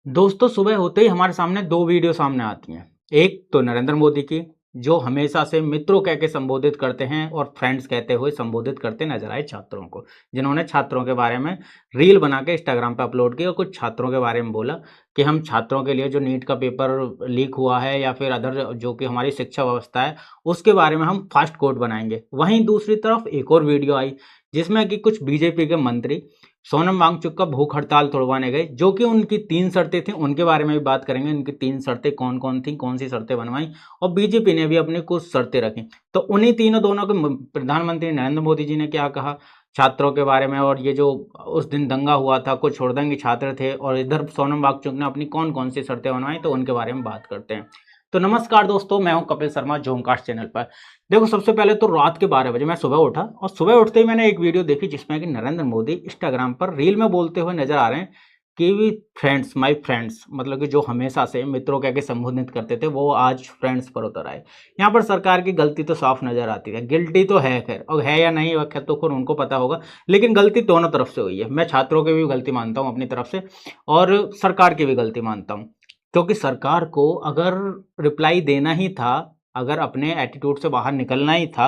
दोस्तों, सुबह होते ही हमारे सामने 2 वीडियो सामने आती हैं। एक तो नरेंद्र मोदी की, जो हमेशा से मित्रों कह के संबोधित करते हैं और फ्रेंड्स कहते हुए संबोधित करते नजर आए छात्रों को। जिन्होंने छात्रों के बारे में रील बना के इंस्टाग्राम पे अपलोड की और कुछ छात्रों के बारे में बोला कि हम छात्रों के लिए जो नीट का पेपर लीक हुआ है या फिर अदर जो कि हमारी शिक्षा व्यवस्था है, उसके बारे में हम फास्ट कोड बनाएँगे। वहीं दूसरी तरफ एक और वीडियो आई, जिसमें कि कुछ बीजेपी के मंत्री सोनम वांगचुक का भूख हड़ताल तोड़वाने गए, जो कि उनकी 3 शर्तें थी, उनके बारे में भी बात करेंगे। उनकी 3 शर्तें कौन-कौन थी, कौन-सी शर्तें बनवाई और बीजेपी ने भी अपनी कुछ शर्तें रखी। तो उन्हीं तीनों दोनों के प्रधानमंत्री नरेंद्र मोदी जी ने क्या कहा छात्रों के बारे में, और ये जो उस दिन दंगा हुआ था, कुछ हुड़दंगी छात्र थे, और इधर सोनम वांगचुक ने अपनी कौन-कौन सी शर्तें बनवाई, तो उनके बारे में बात करते हैं। तो नमस्कार दोस्तों, मैं हूं कपिल शर्मा जोमकास्ट चैनल पर। देखो, सबसे पहले तो रात के 12 बजे मैं सुबह उठा और सुबह उठते ही मैंने एक वीडियो देखी, जिसमें कि नरेंद्र मोदी इंस्टाग्राम पर रील में बोलते हुए नजर आ रहे हैं कि वी फ्रेंड्स, माय फ्रेंड्स, मतलब कि जो हमेशा से मित्रों कह के संबोधित करते थे, वो आज फ्रेंड्स पर उतर आए। यहाँ पर सरकार की गलती तो साफ नजर आती है। गिल्टी तो है, खैर, और है या नहीं वह खैर तो खुद उनको पता होगा, लेकिन गलती दोनों तरफ से हुई है। मैं छात्रों की भी गलती मानता हूँ अपनी तरफ से, और सरकार की भी गलती मानता हूँ, क्योंकि सरकार को अगर रिप्लाई देना ही था, अगर अपने एटीट्यूड से बाहर निकलना ही था,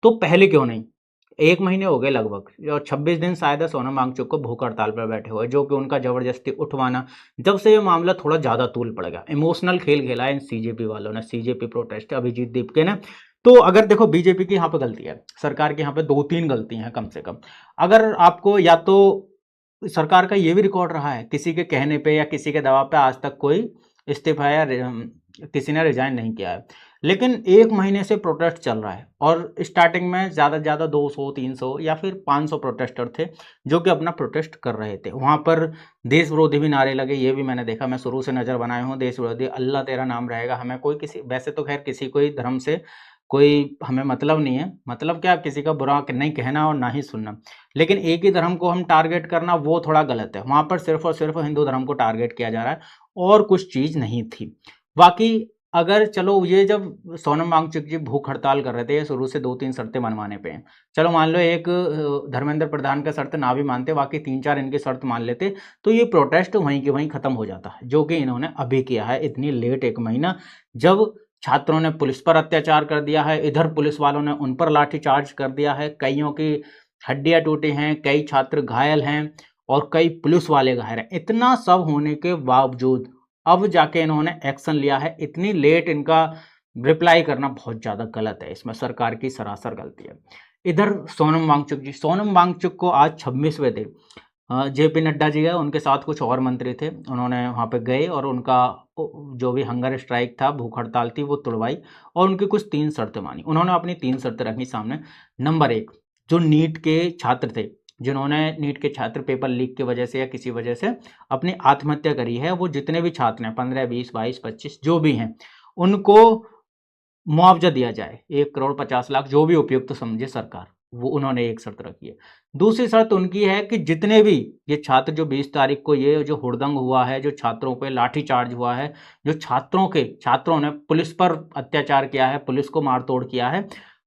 तो पहले क्यों नहीं? 1 महीने हो गए लगभग, और 26 दिन शायद है सोनम वांगचुक को भूख हड़ताल पर बैठे हुए, जो कि उनका ज़बरदस्ती उठवाना, जब से ये मामला थोड़ा ज़्यादा तूल पड़ गया। इमोशनल खेल खेला है इन सीजेपी वालों ने, सीजेपी प्रोटेस्ट अभिजीत दीपके ने। तो अगर देखो, बीजेपी की यहाँ पे गलती है, सरकार की यहाँ पे 2-3 गलती हैं कम से कम। अगर आपको, या तो सरकार का ये भी रिकॉर्ड रहा है, किसी के कहने पे या किसी के दबाव पे आज तक कोई इस्तीफा या किसी ने रिजाइन नहीं किया है। लेकिन 1 महीने से प्रोटेस्ट चल रहा है, और स्टार्टिंग में ज़्यादा से ज़्यादा 200, 300 या फिर 500 प्रोटेस्टर थे, जो कि अपना प्रोटेस्ट कर रहे थे। वहाँ पर देश विरोधी भी नारे लगे, ये भी मैंने देखा। मैं शुरू से नज़र बनाए हूँ, देश विरोधी, अल्लाह तेरा नाम रहेगा। हमें कोई किसी, वैसे तो खैर किसी कोई धर्म से कोई हमें मतलब नहीं है, मतलब क्या, किसी का बुरा नहीं कहना और ना ही सुनना। लेकिन एक ही धर्म को हम टारगेट करना, वो थोड़ा गलत है। वहाँ पर सिर्फ़ और सिर्फ़ हिंदू धर्म को टारगेट किया जा रहा है, और कुछ चीज़ नहीं थी। बाकी अगर चलो, ये जब सोनम वांगचुक जी भूख हड़ताल कर रहे थे, ये शुरू से 2-3 शर्तें मनवाने पे हैं। चलो मान लो एक धर्मेंद्र प्रधान का शर्त ना भी मानते, बाकी 3-4 इनकी शर्त मान लेते, तो ये प्रोटेस्ट वहीं के वहीं खत्म हो जाता है, जो कि इन्होंने अभी किया है इतनी लेट 1 महीना। जब छात्रों ने पुलिस पर अत्याचार कर दिया है, इधर पुलिस वालों ने उन पर लाठीचार्ज कर दिया है, कइयों की हड्डियाँ टूटी हैं, कई छात्र घायल हैं और कई पुलिस वाले घायल हैं। इतना सब होने के बावजूद अब जाके इन्होंने एक्शन लिया है। इतनी लेट इनका रिप्लाई करना बहुत ज़्यादा गलत है, इसमें सरकार की सरासर गलती है। इधर सोनम वांगचुक को आज 26वें दिन जेपी नड्डा जी गए, उनके साथ कुछ और मंत्री थे। उन्होंने वहाँ पे गए और उनका जो भी हंगर स्ट्राइक था, भूख हड़ताल थी, वो तुड़वाई और उनकी कुछ 3 शर्तें मानी। उन्होंने अपनी 3 शर्तें रखी सामने। नंबर 1, जो नीट के छात्र थे, जिन्होंने नीट के छात्र पेपर लीक की वजह से या किसी वजह से अपनी आत्महत्या करी है, वो जितने भी छात्र हैं, 15, 20, 22, 25 जो भी हैं, उनको मुआवजा दिया जाए, 1 करोड़ 50 लाख, जो भी उपयुक्त समझे सरकार, वो उन्होंने एक शर्त रखी है। दूसरी शर्त उनकी है कि जितने भी ये छात्र, जो 20 तारीख को ये जो हुड़दंग हुआ है, जो छात्रों पे लाठीचार्ज हुआ है, जो छात्रों ने पुलिस पर अत्याचार किया है, पुलिस को मार-तोड़ किया है,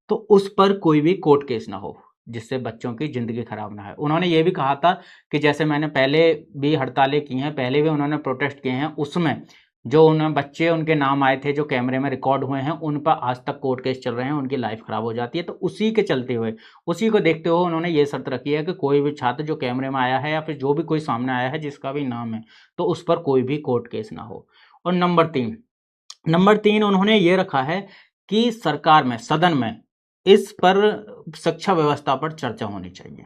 तो उस पर कोई भी कोर्ट केस ना हो, जिससे बच्चों की ज़िंदगी खराब ना हो। उन्होंने ये भी कहा था कि जैसे मैंने पहले भी हड़तालें की हैं, पहले भी उन्होंने प्रोटेस्ट किए हैं, उसमें जो उन बच्चे उनके नाम आए थे, जो कैमरे में रिकॉर्ड हुए हैं, उन पर आज तक कोर्ट केस चल रहे हैं, उनकी लाइफ खराब हो जाती है। तो उसी के चलते हुए, उसी को देखते हुए उन्होंने ये शर्त रखी है कि कोई भी छात्र जो कैमरे में आया है या फिर जो भी कोई सामने आया है जिसका भी नाम है, तो उस पर कोई भी कोर्ट केस ना हो। और नंबर 3 उन्होंने ये रखा है कि सरकार में, सदन में इस पर, शिक्षा व्यवस्था पर चर्चा होनी चाहिए।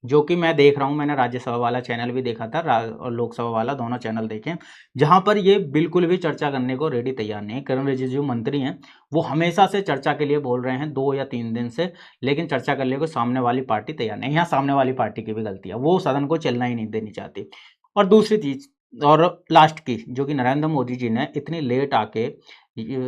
जो कि मैं देख रहा हूँ, मैंने राज्यसभा वाला चैनल भी देखा था और लोकसभा वाला, दोनों चैनल देखे, जहाँ पर ये बिल्कुल भी चर्चा करने को रेडी तैयार नहीं है। किरण रिजिजू मंत्री हैं, वो हमेशा से चर्चा के लिए बोल रहे हैं 2 या 3 दिन से, लेकिन चर्चा करने को सामने वाली पार्टी तैयार नहीं है। यहाँ सामने वाली पार्टी की भी गलती है, वो सदन को चलना ही नहीं देनी चाहती। और दूसरी चीज़, और लास्ट की, जो कि नरेंद्र मोदी जी ने इतनी लेट आके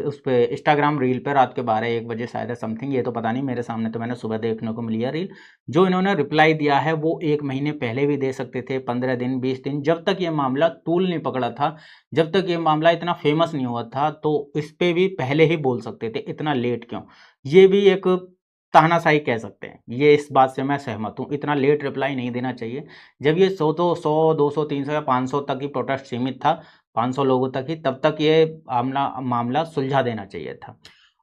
उस पे इंस्टाग्राम रील पे रात के 12-1 बजे शायद है समथिंग, ये तो पता नहीं, मेरे सामने तो मैंने सुबह देखने को मिली है रील। जो इन्होंने रिप्लाई दिया है वो 1 महीने पहले भी दे सकते थे, 15 दिन, 20 दिन, जब तक ये मामला तूल नहीं पकड़ा था, जब तक ये मामला इतना फेमस नहीं हुआ था, तो इस पे भी पहले ही बोल सकते थे। इतना लेट क्यों? ये भी एक तानाशाही कह सकते हैं। ये इस बात से मैं सहमत हूँ। इतना लेट रिप्लाई नहीं देना चाहिए। जब ये 100, 200, 300 या 500 तक ही प्रोटेस्ट सीमित था, 500 लोगों तक ही, तब तक ये मामला सुलझा देना चाहिए था।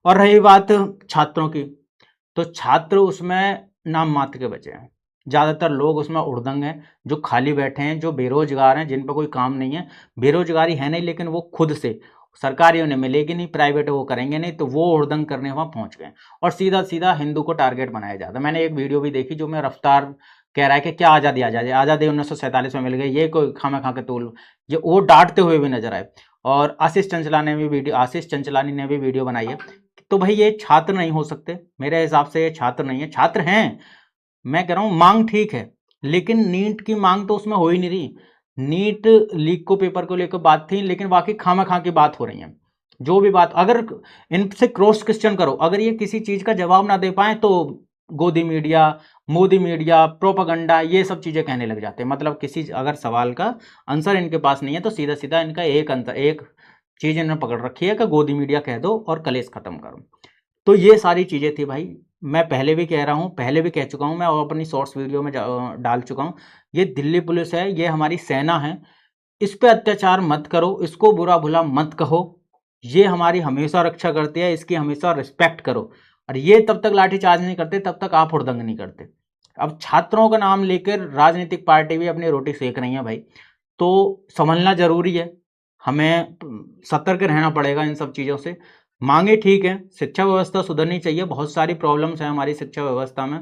और रही बात छात्रों की, तो छात्र उसमें नाम मात्र के बचे हैं। ज़्यादातर लोग उसमें उड़दंग हैं, जो खाली बैठे हैं, जो बेरोजगार हैं, जिन पर कोई काम नहीं है। बेरोजगारी है नहीं, लेकिन वो खुद से, सरकारी उन्हें मिलेगी नहीं, प्राइवेट वो करेंगे नहीं, तो वो उड़दंग करने वहाँ पहुँच गए और सीधा सीधा हिंदू को टारगेट बनाया जाता है। मैंने एक वीडियो भी देखी जो में रफ्तार कह रहा है कि क्या आज़ादी, आज़ादी, आज़ादी 1947 में मिल गई, ये कोई खामा खा के तूल, ये वो डांटते हुए भी नजर आए। और आशीष चंचलानी ने भी वीडियो बनाई है। तो भाई ये छात्र नहीं हो सकते, मेरे हिसाब से ये छात्र नहीं है। छात्र हैं, मैं कह रहा हूँ मांग ठीक है, लेकिन नीट की मांग तो उसमें हो ही नहीं रही। नीट लीक को, पेपर को लेकर बात थी, लेकिन बाकी खामा खा की बात हो रही है। जो भी बात, अगर इनसे क्रॉस क्वेश्चन करो, अगर ये किसी चीज का जवाब ना दे पाए तो गोदी मीडिया, मोदी मीडिया, प्रोपागंडा, ये सब चीजें कहने लग जाते हैं। मतलब किसी अगर सवाल का आंसर इनके पास नहीं है तो सीधा सीधा इनका एक चीज इन्होंने पकड़ रखी है कि गोदी मीडिया कह दो और कलेश खत्म करो। तो ये सारी चीज़ें थी भाई। मैं पहले भी कह रहा हूँ, पहले भी कह चुका हूँ मैं, और अपनी शॉर्ट्स वीडियो में डाल चुका हूँ। ये दिल्ली पुलिस है, ये हमारी सेना है, इस पे अत्याचार मत करो, इसको बुरा भला मत कहो। ये हमारी हमेशा रक्षा करती है, इसकी हमेशा रिस्पेक्ट करो। और ये तब तक लाठीचार्ज नहीं करते, तब तक आप हुड़दंग नहीं करते। अब छात्रों का नाम लेकर राजनीतिक पार्टी भी अपनी रोटी सेक रही है भाई, तो संभलना जरूरी है। हमें सतर्क रहना पड़ेगा इन सब चीज़ों से। मांगे ठीक है, शिक्षा व्यवस्था सुधरनी चाहिए, बहुत सारी प्रॉब्लम्स हैं हमारी शिक्षा व्यवस्था में।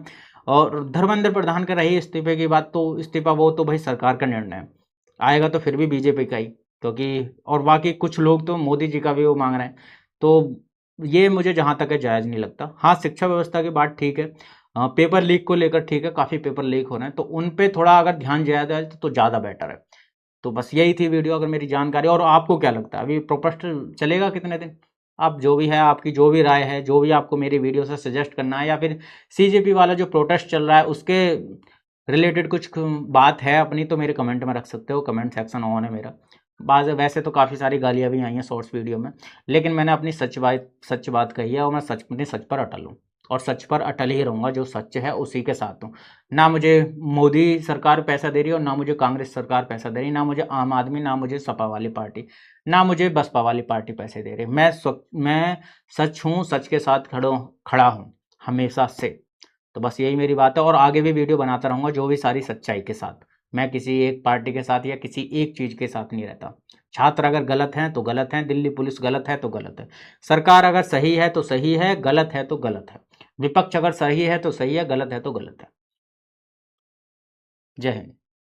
और धर्मेंद्र प्रधान का रही इस्तीफे की बात, तो इस्तीफा वो तो भाई सरकार का निर्णय है, आएगा तो फिर भी बीजेपी का ही, क्योंकि और बाकी कुछ लोग तो मोदी जी का भी वो मांग रहे हैं। तो ये मुझे जहाँ तक है जायज़ नहीं लगता। हाँ, शिक्षा व्यवस्था की बात ठीक है, पेपर लीक को लेकर ठीक है, काफ़ी पेपर लीक हो रहे हैं, तो उन पे थोड़ा अगर ध्यान दिया जाए तो ज़्यादा बेटर है। तो बस यही थी वीडियो, अगर मेरी जानकारी। और आपको क्या लगता है, अभी प्रोटेस्ट चलेगा कितने दिन? आप जो भी है, आपकी जो भी राय है, जो भी आपको मेरी वीडियो से सजेस्ट करना है, या फिर सीजेपी वाला जो प्रोटेस्ट चल रहा है उसके रिलेटेड कुछ बात है अपनी, तो मेरे कमेंट में रख सकते हो। कमेंट सेक्शन ऑन है मेरा। वैसे तो काफ़ी सारी गालियाँ भी आई हैं शॉर्ट्स वीडियो में, लेकिन मैंने अपनी सच बात कही है, और मैं अपनी सच पर अटल हूँ, और सच पर अटल ही रहूँगा। जो सच है उसी के साथ हूँ। ना मुझे मोदी सरकार पैसा दे रही है, और ना मुझे कांग्रेस सरकार पैसा दे रही, ना मुझे आम आदमी, ना मुझे सपा वाली पार्टी, ना मुझे बसपा वाली पार्टी पैसे दे रही। मैं सच हूँ, सच के साथ खड़ा हूँ हमेशा से। तो बस यही मेरी बात है, और आगे भी वीडियो बनाता रहूँगा जो भी सारी सच्चाई के साथ। मैं किसी एक पार्टी के साथ या किसी एक चीज़ के साथ नहीं रहता। छात्र अगर गलत हैं तो गलत हैं, दिल्ली पुलिस गलत है तो गलत है, सरकार अगर सही है तो सही है, गलत है तो गलत है, विपक्ष अगर सही है तो सही है, गलत है तो गलत है। जय हिंद।